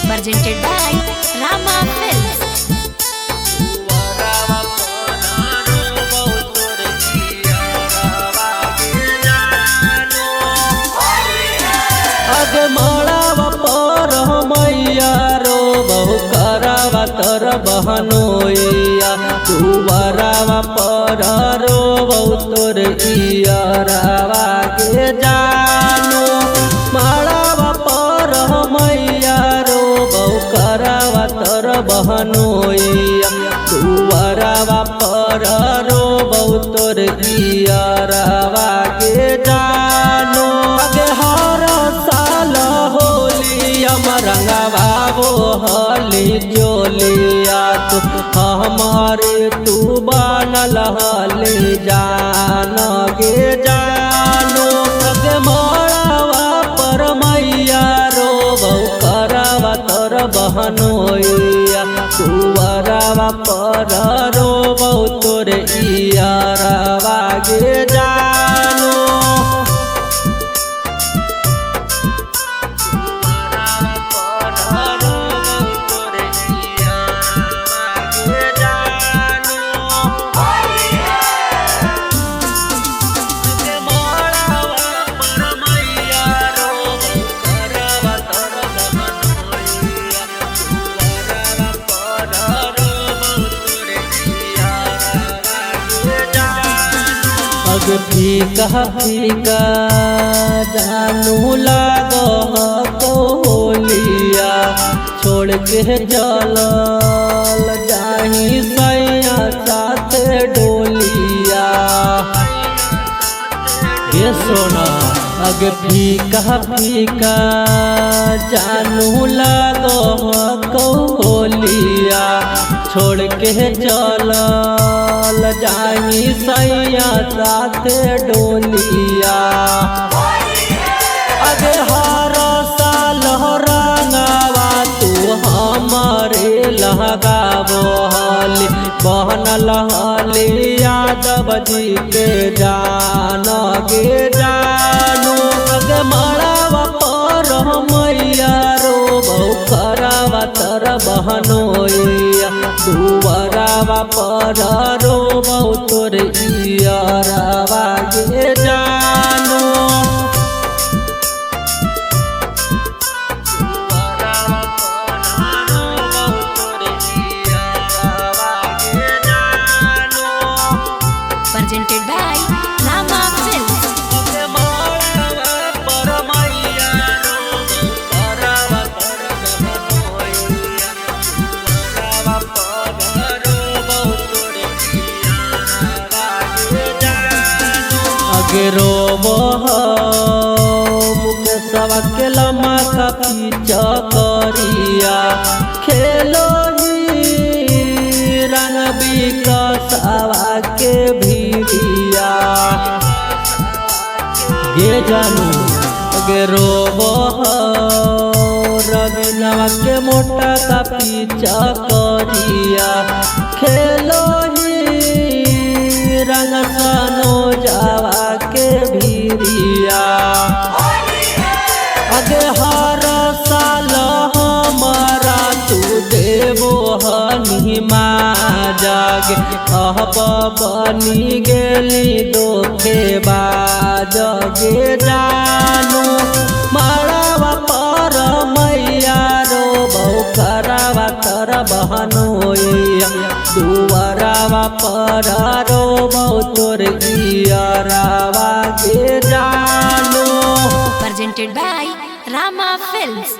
Presented by Rama Films. अग मड़ावा पर मैया रो बहु करावा तर बहनोइया दुआरावा पर रो बहु तोर इयारावा के जानो मड़ावा पर मैया रो बहु करावा तर बहनोइया दुआरावा पर रो बहु तोर इयारावा के जानो अगे हर रंगवा वो हली जोलिया तू हमारे तू बनल हली जान गे जानो अगे मड़ावा पर मैया रो बहु करावा तर बहनोइया तुअरावा पर रो बहु तोर इयारावा गे जानो फीका फीका जानू लागो कोलिया छोड़ के चल जाही सैया साथ डोलिया ये सोना अगे फीका फीका जानू लागो कोलिया छोड़ के चल जाही सैया साथ डोलिया अगे हर साल रंगवा तू हमारे लगावो हली बहनल हली यादव जी के जान गे जानो अगे मड़ावा पर मैया रो बहु करावा तर बहनोइया दुआरावा पर रो बहु तोर इयारावा गे जानो Presented by Rama Films. अगे रोबो मुकेशवा के लम्हा का पीछा करिया खेलो ही रंग बिकसवा के भीड़िया गे जानू अगे रोबो रविनवा के मोटा का पीछा करिया खेलो ही रंग सनो जावा के भीरिया अगे हर साल हमारा तू देवो हनीमा जागे अब बनी गेली दोखे बाजगे जानो मड़ावा पर मैया रो बहु करावा तर बहनोइया दुआरावा पर रो बहु तोर इयारावा गे जानो Presented by Rama Films.